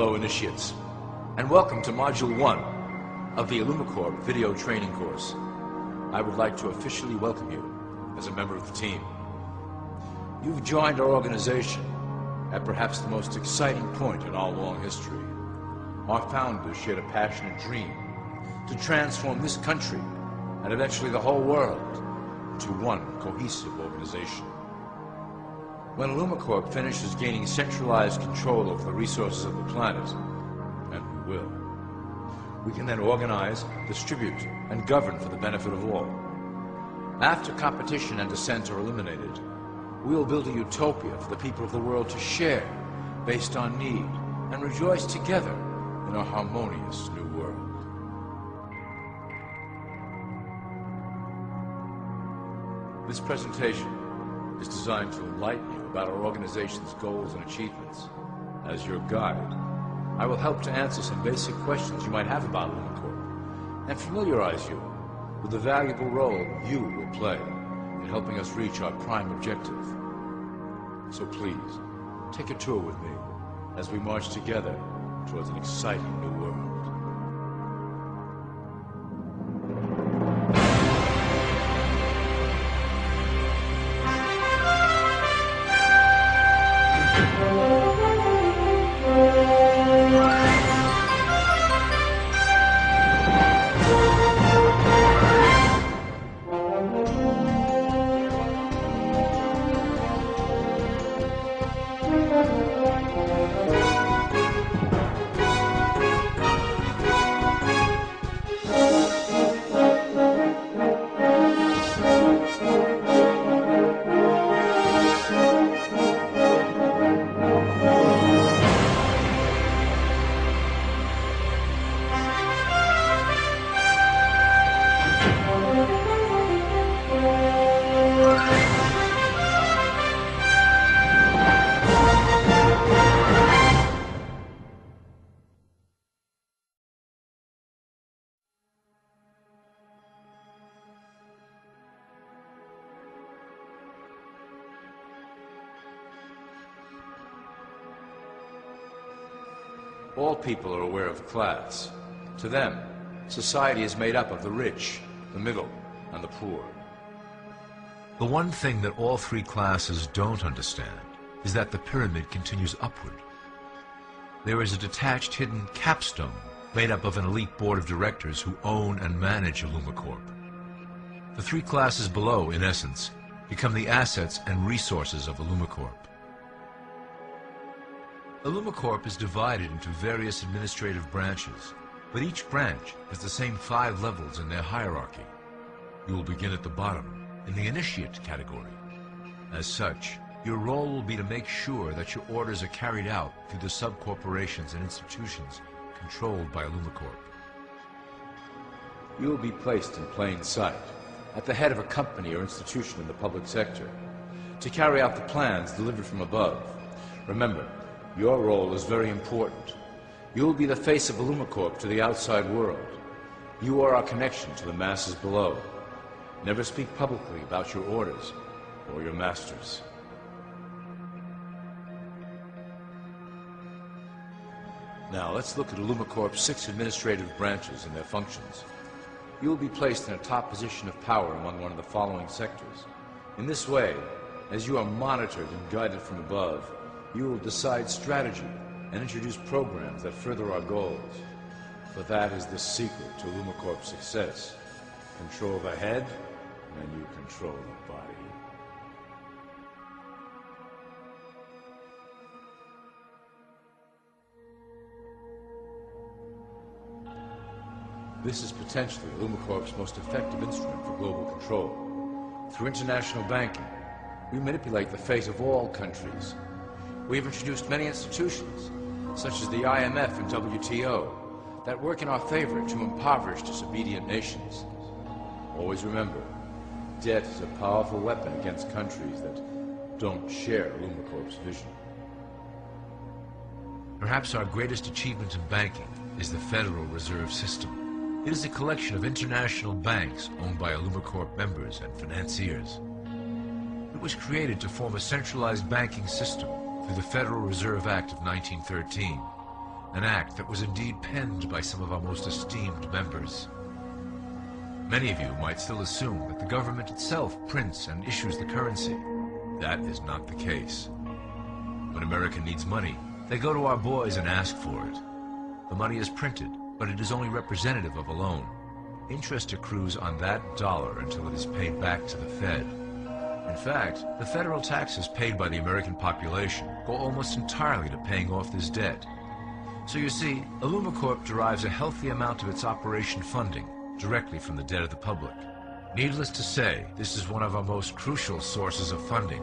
Hello, initiates, and welcome to Module 1 of the Illumi Corp video training course. I would like to officially welcome you as a member of the team. You've joined our organization at perhaps the most exciting point in our long history. Our founders shared a passionate dream to transform this country and eventually the whole world into one cohesive organization. When Illumi Corp finishes gaining centralized control over the resources of the planet, and we will, we can then organize, distribute, and govern for the benefit of all. After competition and dissent are eliminated, we will build a utopia for the people of the world to share based on need and rejoice together in a harmonious new world. This presentation is designed to enlighten you about our organization's goals and achievements. As your guide, I will help to answer some basic questions you might have about Illumi Corp and familiarize you with the valuable role you will play in helping us reach our prime objective. So please, take a tour with me as we march together towards an exciting new world. All people are aware of class. To them, society is made up of the rich, the middle, and the poor. The one thing that all three classes don't understand is that the pyramid continues upward. There is a detached hidden capstone made up of an elite board of directors who own and manage Illumi Corp. The three classes below, in essence, become the assets and resources of Illumi Corp. Illumi Corp is divided into various administrative branches, but each branch has the same 5 levels in their hierarchy. You will begin at the bottom, in the initiate category. As such, your role will be to make sure that your orders are carried out through the sub-corporations and institutions controlled by Illumi Corp. You will be placed in plain sight, at the head of a company or institution in the public sector, to carry out the plans delivered from above. Remember, your role is very important. You will be the face of Illumi Corp to the outside world. You are our connection to the masses below. Never speak publicly about your orders or your masters. Now let's look at Illumi Corp's 6 administrative branches and their functions. You will be placed in a top position of power among one of the following sectors. In this way, as you are monitored and guided from above, you will decide strategy and introduce programs that further our goals. For that is the secret to Illumi Corp's success. Control the head, and you control the body. This is potentially Illumi Corp's most effective instrument for global control. Through international banking, we manipulate the fate of all countries. We have introduced many institutions, such as the IMF and WTO, that work in our favor to impoverish disobedient nations. Always remember, debt is a powerful weapon against countries that don't share Illumi Corp's vision. Perhaps our greatest achievement in banking is the Federal Reserve System. It is a collection of international banks owned by Illumi Corp members and financiers. It was created to form a centralized banking system through the Federal Reserve Act of 1913 an act that was indeed penned by some of our most esteemed members. Many of you might still assume that the government itself prints and issues the currency. That is not the case. When America needs money, they go to our boys and ask for it. The money is printed, but it is only representative of a loan. Interest accrues on that dollar until it is paid back to the Fed. In fact, the federal taxes paid by the American population go almost entirely to paying off this debt. So you see, Illumi Corp derives a healthy amount of its operation funding directly from the debt of the public. Needless to say, this is one of our most crucial sources of funding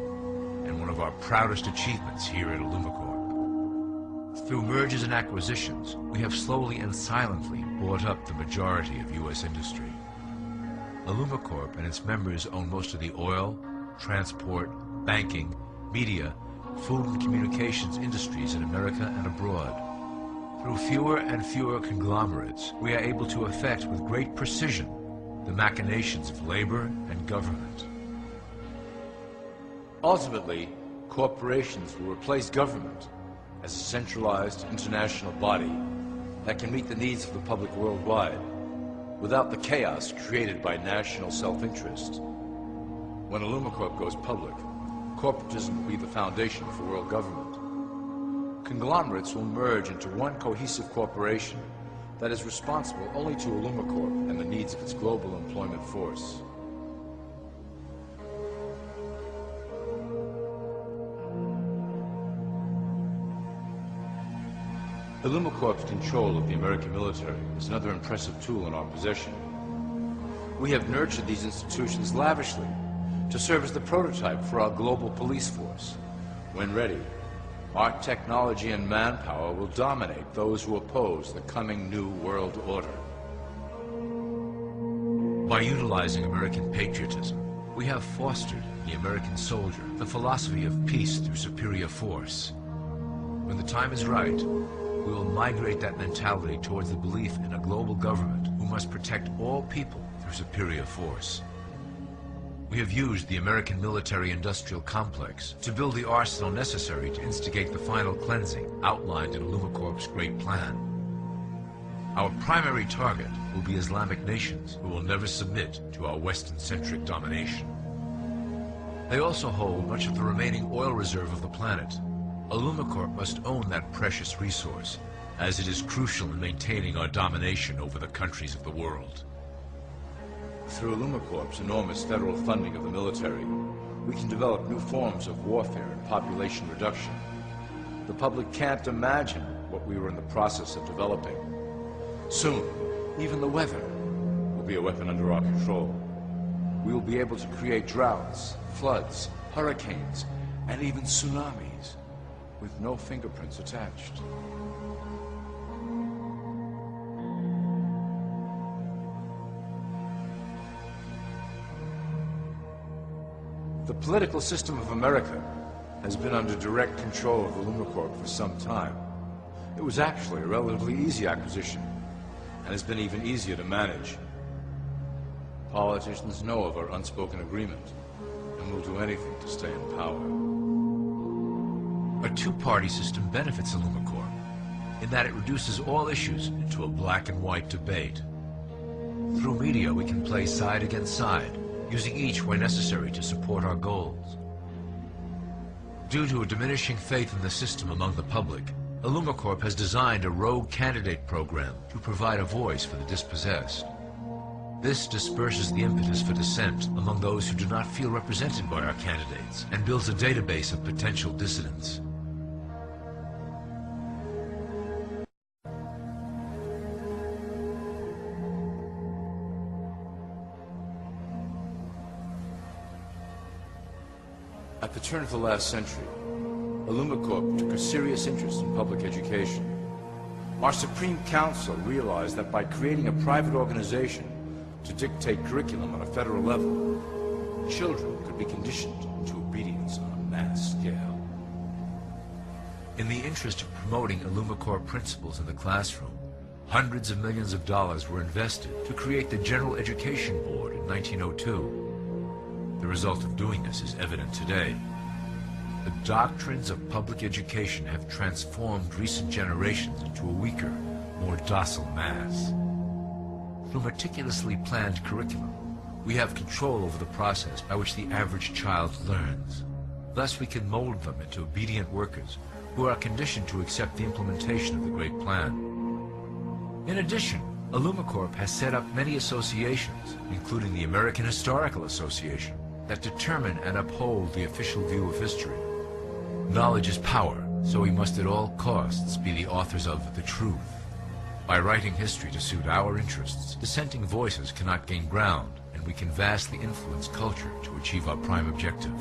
and one of our proudest achievements here at Illumi Corp. Through mergers and acquisitions, we have slowly and silently bought up the majority of U.S. industry. Illumi Corp and its members own most of the oil, transport, banking, media, food and communications industries in America and abroad. Through fewer and fewer conglomerates, we are able to effect with great precision the machinations of labor and government. Ultimately, corporations will replace government as a centralized international body that can meet the needs of the public worldwide without the chaos created by national self-interest. When Illumi Corp goes public, corporatism will be the foundation for world government. Conglomerates will merge into one cohesive corporation that is responsible only to Illumi Corp and the needs of its global employment force. Illumi Corp's control of the American military is another impressive tool in our possession. We have nurtured these institutions lavishly to serve as the prototype for our global police force. When ready, our technology and manpower will dominate those who oppose the coming new world order. By utilizing American patriotism, we have fostered in the American soldier the philosophy of peace through superior force. When the time is right, we will migrate that mentality towards the belief in a global government who must protect all people through superior force. We have used the American military-industrial complex to build the arsenal necessary to instigate the final cleansing outlined in Illumi Corp's great plan. Our primary target will be Islamic nations who will never submit to our Western-centric domination. They also hold much of the remaining oil reserve of the planet. Illumi Corp must own that precious resource, as it is crucial in maintaining our domination over the countries of the world. Through Illumi Corp's enormous federal funding of the military, we can develop new forms of warfare and population reduction. The public can't imagine what we were in the process of developing. Soon, even the weather will be a weapon under our control. We will be able to create droughts, floods, hurricanes, and even tsunamis with no fingerprints attached. The political system of America has been under direct control of Illumi Corp for some time. It was actually a relatively easy acquisition, and has been even easier to manage. Politicians know of our unspoken agreement, and will do anything to stay in power. A two-party system benefits Illumi Corp, in that it reduces all issues into a black and white debate. Through media, we can play side against side, using each where necessary to support our goals. Due to a diminishing faith in the system among the public, Illumi Corp has designed a rogue candidate program to provide a voice for the dispossessed. This disperses the impetus for dissent among those who do not feel represented by our candidates and builds a database of potential dissidents. At the turn of the last century, Illumi Corp took a serious interest in public education. Our Supreme Council realized that by creating a private organization to dictate curriculum on a federal level, children could be conditioned to obedience on a mass scale. In the interest of promoting Illumi Corp principles in the classroom, hundreds of millions of dollars were invested to create the General Education Board in 1902. The result of doing this is evident today. The doctrines of public education have transformed recent generations into a weaker, more docile mass. Through meticulously planned curriculum, we have control over the process by which the average child learns. Thus we can mold them into obedient workers who are conditioned to accept the implementation of the Great Plan. In addition, Illumi Corp has set up many associations, including the American Historical Association, that determine and uphold the official view of history. Knowledge is power, so we must at all costs be the authors of the truth. By writing history to suit our interests, dissenting voices cannot gain ground, and we can vastly influence culture to achieve our prime objective.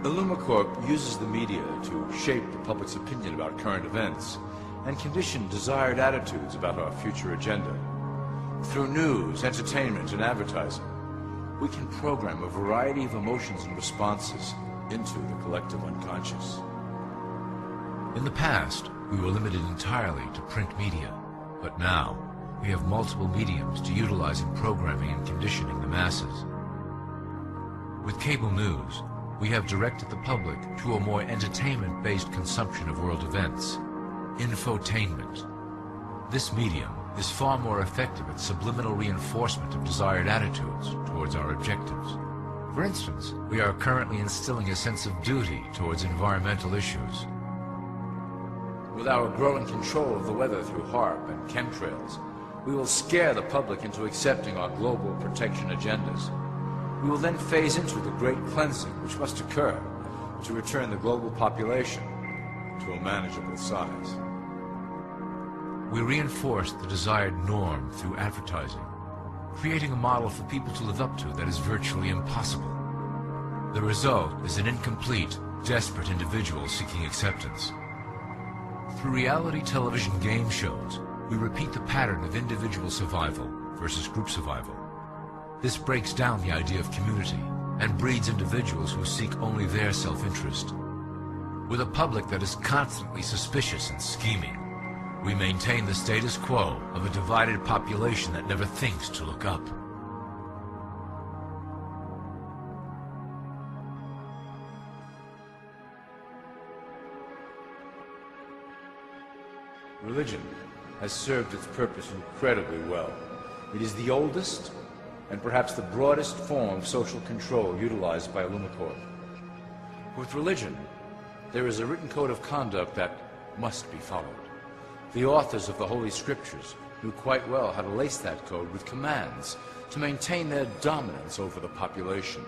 Illumi Corp uses the media to shape the public's opinion about current events and condition desired attitudes about our future agenda. Through news, entertainment, and advertising, we can program a variety of emotions and responses into the collective unconscious. In the past, we were limited entirely to print media, but now we have multiple mediums to utilize in programming and conditioning the masses. With cable news, we have directed the public to a more entertainment-based consumption of world events, infotainment. This medium is far more effective at subliminal reinforcement of desired attitudes towards our objectives. For instance, we are currently instilling a sense of duty towards environmental issues. With our growing control of the weather through HARP and chemtrails, we will scare the public into accepting our global protection agendas. We will then phase into the great cleansing which must occur to return the global population to a manageable size. We reinforce the desired norm through advertising, creating a model for people to live up to that is virtually impossible. The result is an incomplete, desperate individual seeking acceptance. Through reality television game shows, we repeat the pattern of individual survival versus group survival. This breaks down the idea of community and breeds individuals who seek only their self-interest. With a public that is constantly suspicious and scheming, we maintain the status quo of a divided population that never thinks to look up. Religion has served its purpose incredibly well. It is the oldest and perhaps the broadest form of social control utilized by Illumi Corp. With religion, there is a written code of conduct that must be followed. The authors of the Holy Scriptures knew quite well how to lace that code with commands to maintain their dominance over the population.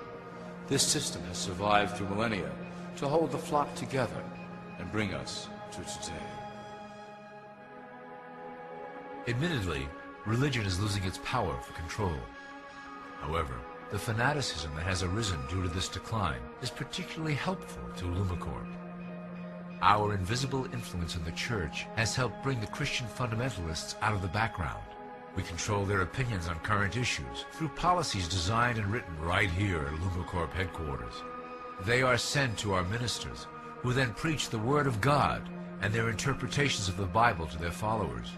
This system has survived through millennia to hold the flock together and bring us to today. Admittedly, religion is losing its power for control. However, the fanaticism that has arisen due to this decline is particularly helpful to Illumi Corp. Our invisible influence in the Church has helped bring the Christian fundamentalists out of the background. We control their opinions on current issues through policies designed and written right here at Illumi Corp headquarters. They are sent to our ministers, who then preach the Word of God and their interpretations of the Bible to their followers.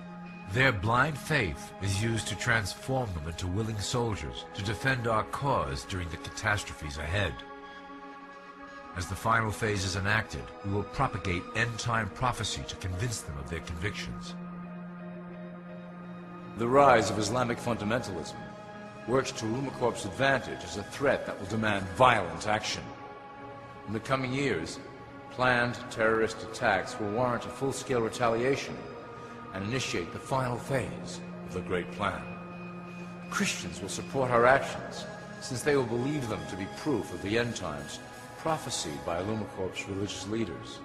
Their blind faith is used to transform them into willing soldiers to defend our cause during the catastrophes ahead. As the final phase is enacted, we will propagate end-time prophecy to convince them of their convictions. The rise of Islamic fundamentalism works to Illumi Corp's advantage as a threat that will demand violent action. In the coming years, planned terrorist attacks will warrant a full-scale retaliation and initiate the final phase of the Great Plan. Christians will support our actions, since they will believe them to be proof of the end times prophesied by Illumi Corp's religious leaders.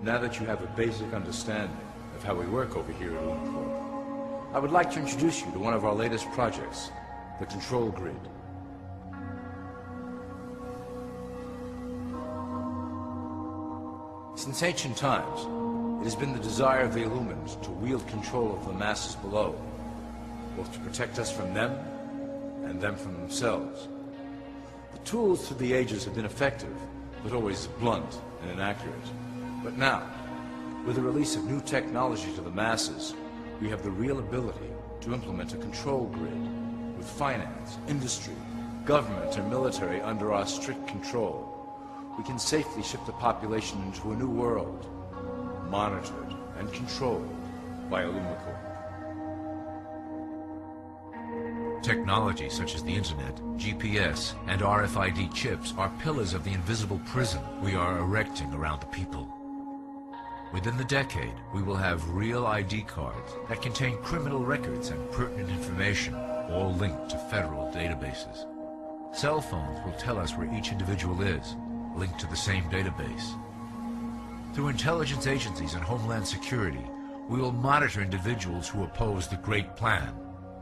Now that you have a basic understanding of how we work over here at Illumi Corp, I would like to introduce you to one of our latest projects, the Control Grid. Since ancient times, it has been the desire of the Illumins to wield control of the masses below, both to protect us from them and them from themselves. The tools through the ages have been effective, but always blunt and inaccurate. But now, with the release of new technology to the masses, we have the real ability to implement a control grid with finance, industry, government, and military under our strict control. We can safely ship the population into a new world, monitored and controlled by Illumi Corp. Technology such as the internet, GPS, and RFID chips are pillars of the invisible prison we are erecting around the people. Within the decade, we will have real ID cards that contain criminal records and pertinent information, all linked to federal databases. Cell phones will tell us where each individual is, linked to the same database. Through intelligence agencies and Homeland Security, we will monitor individuals who oppose the Great Plan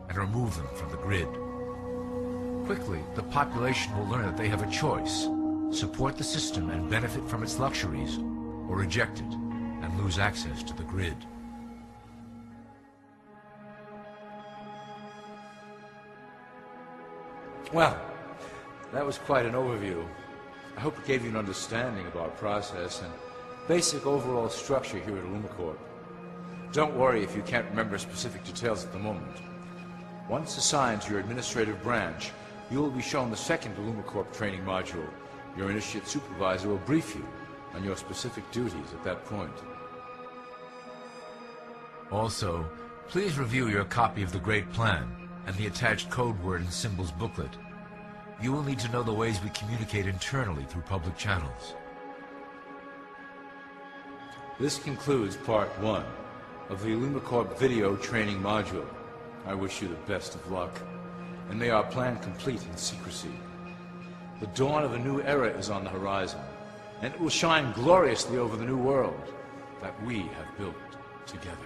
and remove them from the grid. Quickly, the population will learn that they have a choice: support the system and benefit from its luxuries, or reject it and lose access to the grid. Well, that was quite an overview. I hope it gave you an understanding of our process and basic overall structure here at Illumi Corp. Don't worry if you can't remember specific details at the moment. Once assigned to your administrative branch, you will be shown the second Illumi Corp training module. Your initiate supervisor will brief you on your specific duties at that point. Also, please review your copy of the Great Plan and the attached code word and symbols booklet. You will need to know the ways we communicate internally through public channels. This concludes Part 1 of the Illumi Corp video training module. I wish you the best of luck, and may our plan complete in secrecy. The dawn of a new era is on the horizon, and it will shine gloriously over the new world that we have built together.